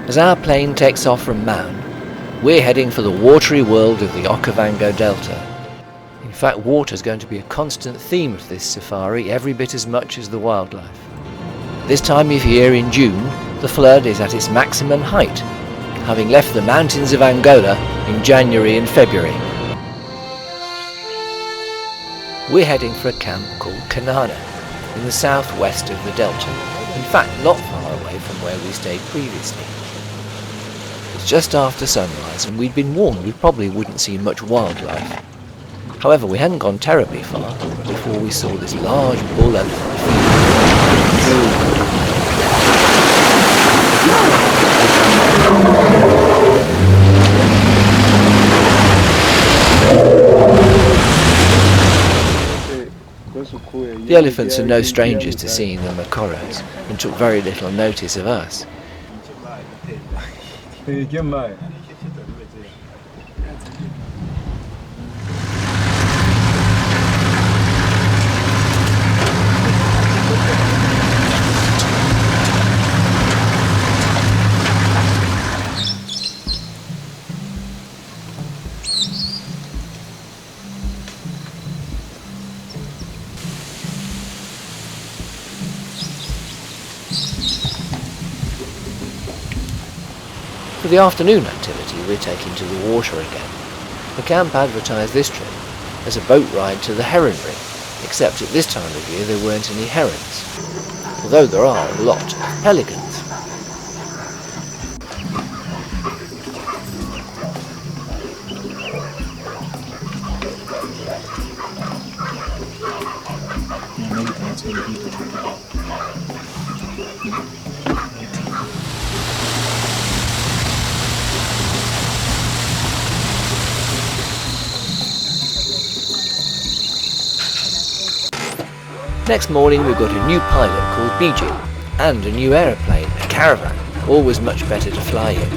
As our plane takes off from Maun, we're heading for the watery world of the Okavango Delta. In fact, water is going to be a constant theme of this safari, every bit as much as the wildlife. This time of year in June, the flood is at its maximum height, having left the mountains of Angola in January and February. We're heading for a camp called Kanana, in the southwest of the delta, in fact not far away from where we stayed previously. It's just after sunrise and we'd been warned we probably wouldn't see much wildlife. However, we hadn't gone terribly far before we saw this large bull elephant feeding. The elephants are no strangers to seeing the Makoros and took very little notice of us. For the afternoon activity, we're taking to the water again. The camp advertised this trip as a boat ride to the heron ring, except at this time of year there weren't any herons, although there are a lot of pelicans. Next morning we've got a new pilot called BG and a new aeroplane, a caravan, always much better to fly in.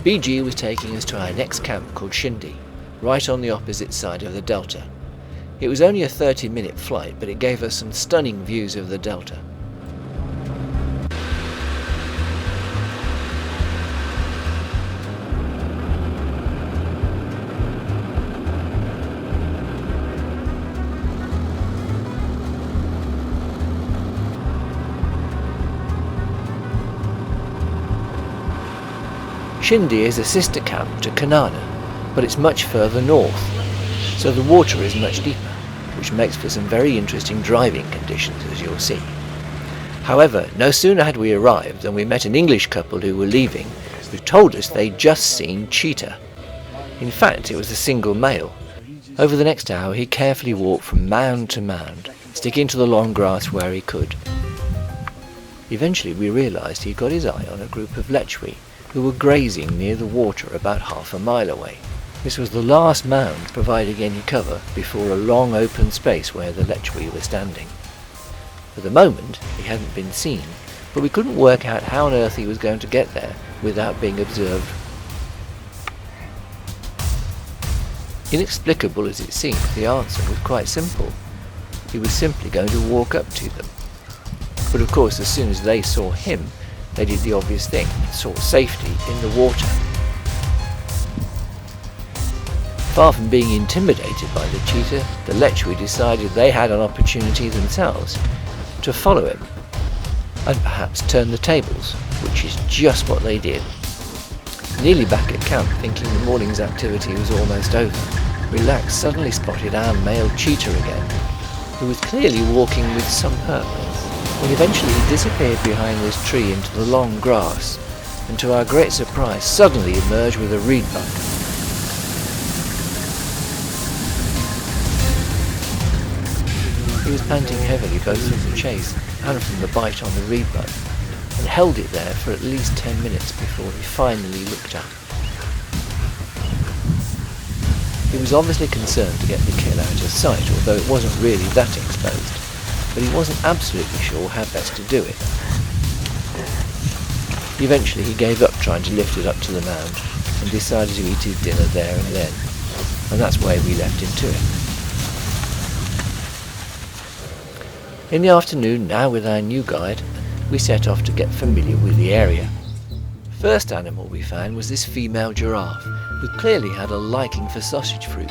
BG was taking us to our next camp called Shindi, right on the opposite side of the delta. It was only a 30-minute flight, but it gave us some stunning views of the delta. Shindi is a sister camp to Kanana, but it's much further north, so the water is much deeper, which makes for some very interesting driving conditions, as you'll see. However, no sooner had we arrived than we met an English couple who were leaving, who told us they'd just seen cheetah. In fact, it was a single male. Over the next hour he carefully walked from mound to mound, sticking to the long grass where he could. Eventually we realised he'd got his eye on a group of lechwe, who were grazing near the water about half a mile away. This was the last mound providing any cover before a long open space where the lechwe were standing. For the moment he hadn't been seen, but we couldn't work out how on earth he was going to get there without being observed. Inexplicable as it seemed, the answer was quite simple. He was simply going to walk up to them. But of course, as soon as they saw him, they did the obvious thing, sought safety in the water. Far from being intimidated by the cheetah, the lechwe decided they had an opportunity themselves to follow him and perhaps turn the tables, which is just what they did. Nearly back at camp, thinking the morning's activity was almost over, Relax suddenly spotted our male cheetah again, who was clearly walking with some purpose, when eventually he disappeared behind this tree into the long grass, and to our great surprise suddenly emerged with a reed bud. He was panting heavily both from the chase and from the bite on the reed bud, and held it there for at least 10 minutes before he finally looked up. He was obviously concerned to get the kill out of sight, although it wasn't really that exposed, but he wasn't absolutely sure how best to do it. Eventually he gave up trying to lift it up to the mound, and decided to eat his dinner there and then, and that's why we left him to it. In the afternoon, now with our new guide, we set off to get familiar with the area. First animal we found was this female giraffe, who clearly had a liking for sausage fruit.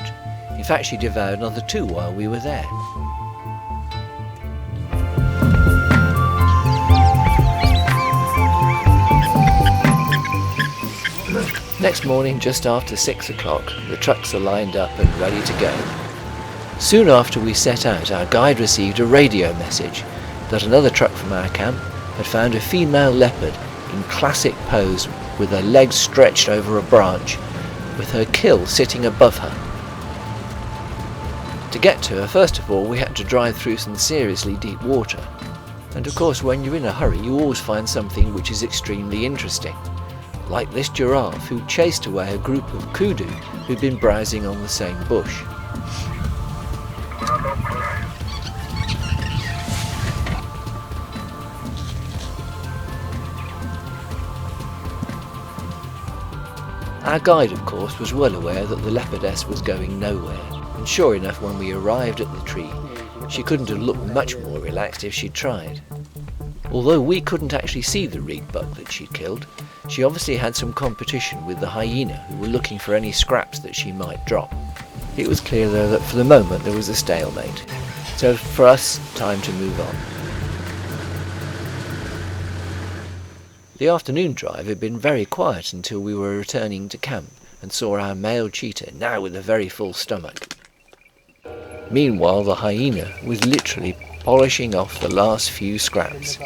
In fact, she devoured another 2 while we were there. Next morning, just after 6 o'clock, the trucks are lined up and ready to go. Soon after we set out, our guide received a radio message that another truck from our camp had found a female leopard in classic pose with her legs stretched over a branch, with her kill sitting above her. To get to her, first of all, we had to drive through some seriously deep water. And of course, when you're in a hurry, you always find something which is extremely interesting. Like this giraffe who chased away a group of kudu who'd been browsing on the same bush. Our guide, of course, was well aware that the leopardess was going nowhere, and sure enough, when we arrived at the tree, she couldn't have looked much more relaxed if she'd tried. Although we couldn't actually see the reed buck that she'd killed, she obviously had some competition with the hyena who were looking for any scraps that she might drop. It was clear though that for the moment there was a stalemate, so for us, time to move on. The afternoon drive had been very quiet until we were returning to camp and saw our male cheetah now with a very full stomach. Meanwhile, the hyena was literally polishing off the last few scraps.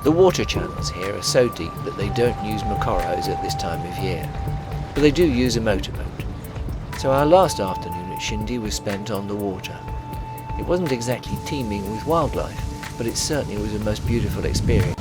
The water channels here are so deep that they don't use makoros at this time of year, but they do use a motorboat. So our last afternoon at Shindi was spent on the water. It wasn't exactly teeming with wildlife, but it certainly was a most beautiful experience.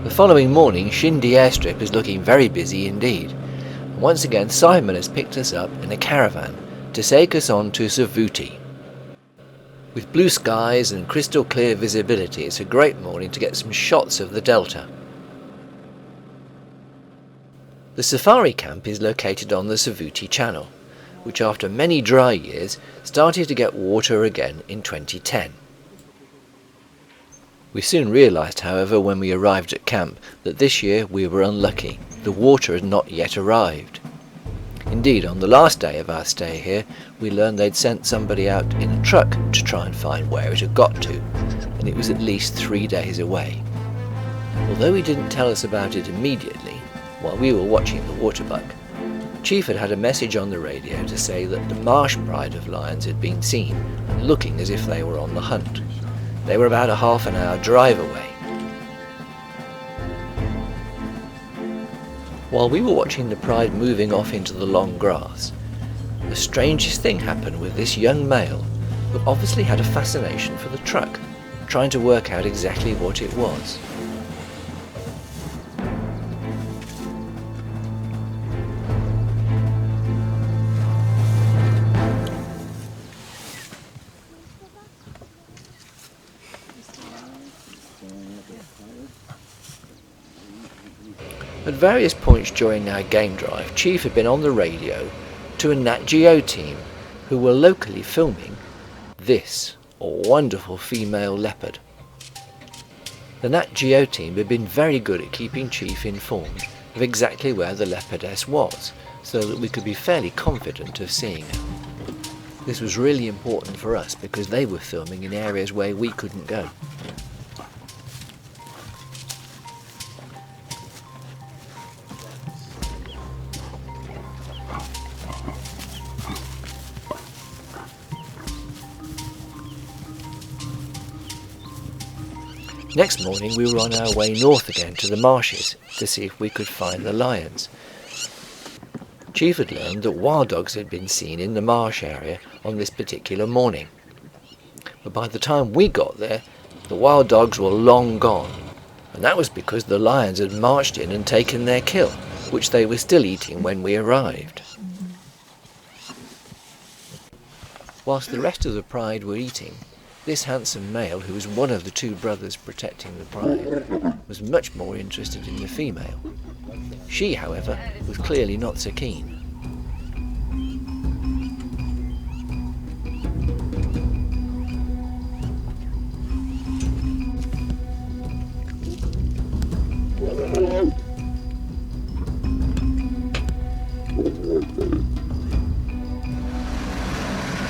The following morning, Shindi airstrip is looking very busy indeed. And once again, Simon has picked us up in a caravan to take us on to Savuti. With blue skies and crystal clear visibility, it's a great morning to get some shots of the delta. The safari camp is located on the Savuti Channel, which after many dry years started to get water again in 2010. We soon realised, however, when we arrived at camp, that this year we were unlucky. The water had not yet arrived. Indeed, on the last day of our stay here, we learned they'd sent somebody out in a truck to try and find where it had got to, and it was at least 3 days away. Although he didn't tell us about it immediately, while we were watching the waterbuck, Chief had had a message on the radio to say that the marsh pride of lions had been seen and looking as if they were on the hunt. They were about a half an hour drive away. While we were watching the pride moving off into the long grass, the strangest thing happened with this young male who obviously had a fascination for the truck, trying to work out exactly what it was. At various points during our game drive, Chief had been on the radio to a Nat Geo team who were locally filming this wonderful female leopard. The Nat Geo team had been very good at keeping Chief informed of exactly where the leopardess was, so that we could be fairly confident of seeing her. This was really important for us because they were filming in areas where we couldn't go. Next morning we were on our way north again to the marshes to see if we could find the lions. Chief had learned that wild dogs had been seen in the marsh area on this particular morning. But by the time we got there, the wild dogs were long gone, and that was because the lions had marched in and taken their kill, which they were still eating when we arrived. Whilst the rest of the pride were eating, this handsome male, who was one of the two brothers protecting the pride, was much more interested in the female. She, however, was clearly not so keen.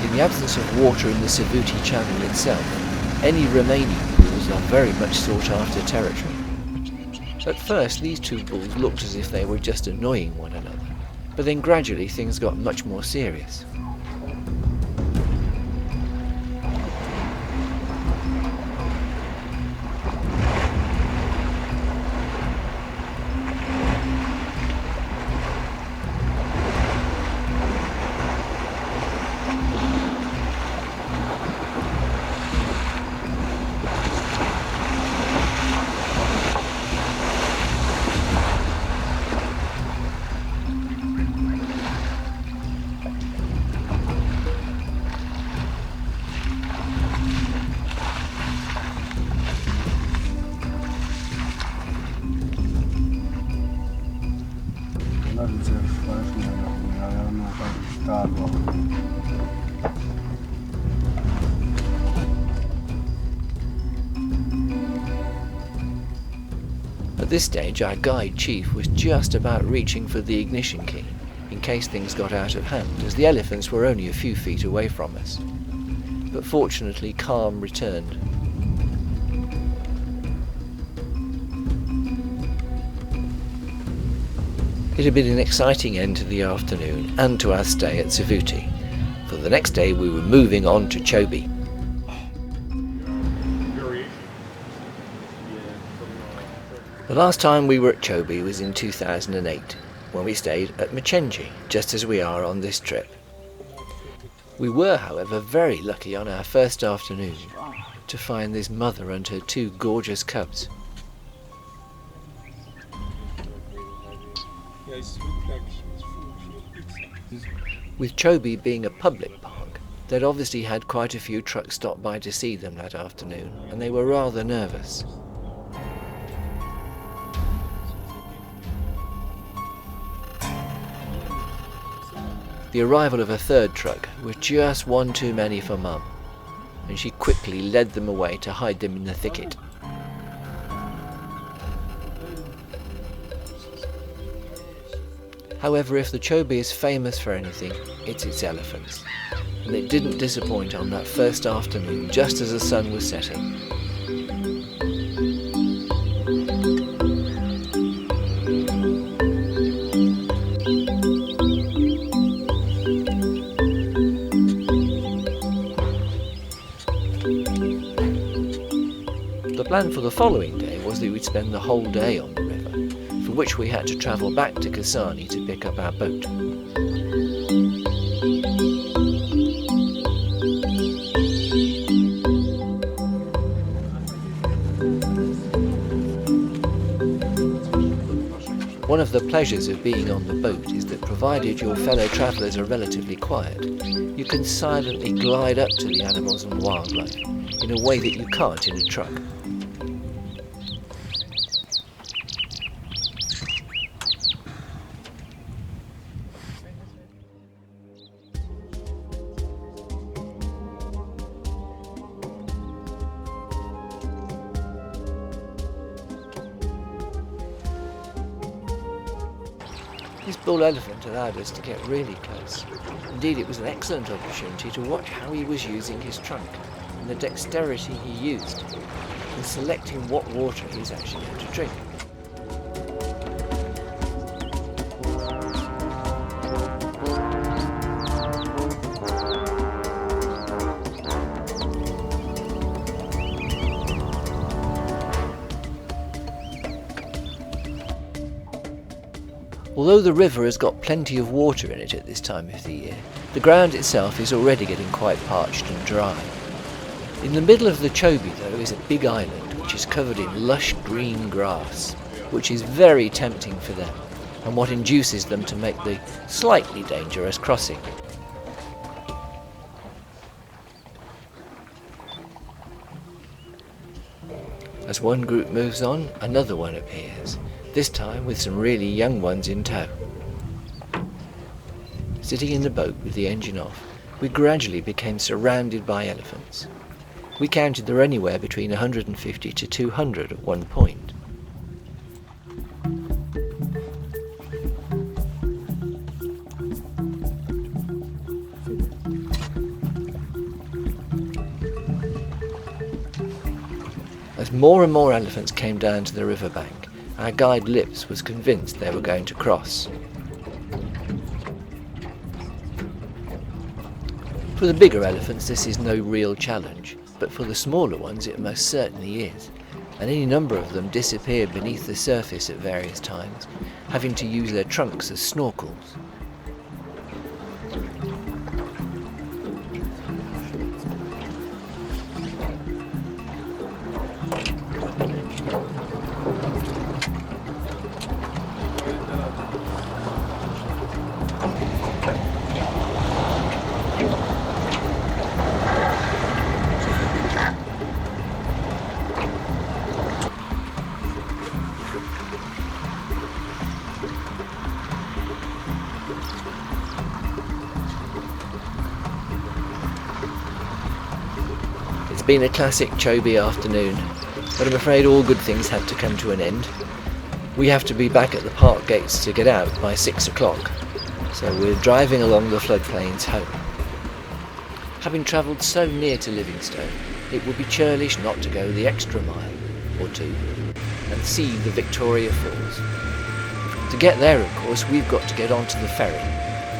In the absence of water in the Savuti channel itself, any remaining pools are very much sought after territory. At first these two bulls looked as if they were just annoying one another, but then gradually things got much more serious. At this stage our guide chief was just about reaching for the ignition key, in case things got out of hand, as the elephants were only a few feet away from us. But fortunately calm returned. It had been an exciting end to the afternoon and to our stay at Savuti. For the next day we were moving on to Chobe. The last time we were at Chobe was in 2008, when we stayed at Machenji, just as we are on this trip. We were, however, very lucky on our first afternoon to find this mother and her two gorgeous cubs. With Chobe being a public park, they'd obviously had quite a few trucks stop by to see them that afternoon, and they were rather nervous. The arrival of a third truck was just one too many for Mum, and she quickly led them away to hide them in the thicket. However, if the Chobe is famous for anything, it's its elephants, and it didn't disappoint on that first afternoon just as the sun was setting. The plan for the following day was that we'd spend the whole day on the river, for which we had to travel back to Kasani to pick up our boat. One of the pleasures of being on the boat is that provided your fellow travellers are relatively quiet, you can silently glide up to the animals and wildlife in a way that you can't in a truck. This bull elephant allowed us to get really close. Indeed, it was an excellent opportunity to watch how he was using his trunk and the dexterity he used in selecting what water he's actually going to drink. Although the river has got plenty of water in it at this time of the year, the ground itself is already getting quite parched and dry. In the middle of the Chobe, though, is a big island which is covered in lush green grass, which is very tempting for them, and what induces them to make the slightly dangerous crossing. As one group moves on, another one appears, this time with some really young ones in tow. Sitting in the boat with the engine off, we gradually became surrounded by elephants. We counted there were anywhere between 150 to 200 at one point. As more and more elephants came down to the riverbank, our guide Lips was convinced they were going to cross. For the bigger elephants this is no real challenge, but for the smaller ones it most certainly is, and any number of them disappeared beneath the surface at various times, having to use their trunks as snorkels. It's been a classic Chobe afternoon, but I'm afraid all good things had to come to an end. We have to be back at the park gates to get out by 6 o'clock, so we're driving along the floodplains home. Having travelled so near to Livingstone, it would be churlish not to go the extra mile or two and see the Victoria Falls. To get there, of course, we've got to get onto the ferry,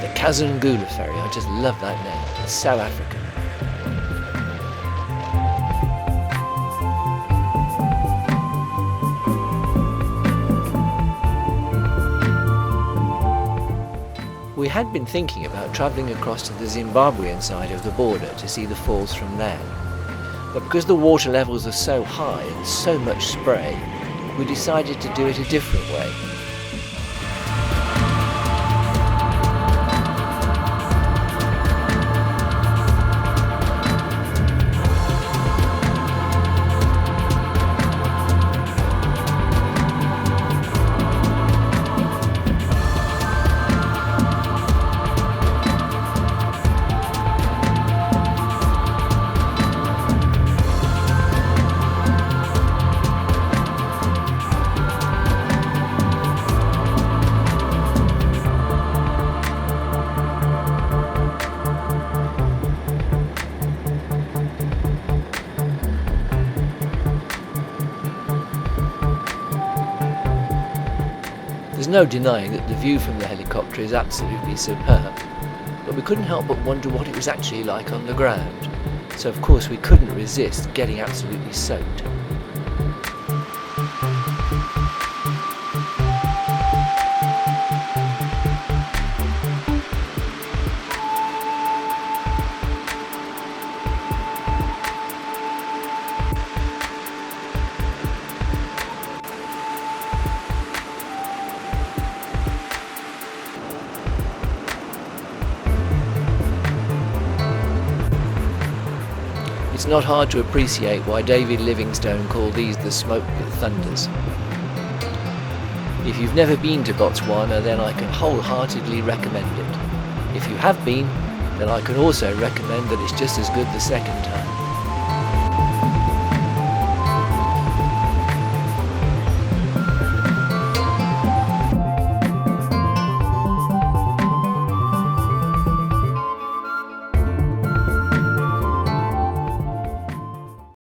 the Kazungula ferry. I just love that name. It's South African. We had been thinking about travelling across to the Zimbabwean side of the border to see the falls from there, but because the water levels are so high and so much spray, we decided to do it a different way. There's no denying that the view from the helicopter is absolutely superb, but we couldn't help but wonder what it was actually like on the ground, so of course we couldn't resist getting absolutely soaked. It's not hard to appreciate why David Livingstone called these the smoke that thunders. If you've never been to Botswana, then I can wholeheartedly recommend it. If you have been, then I can also recommend that it's just as good the second time.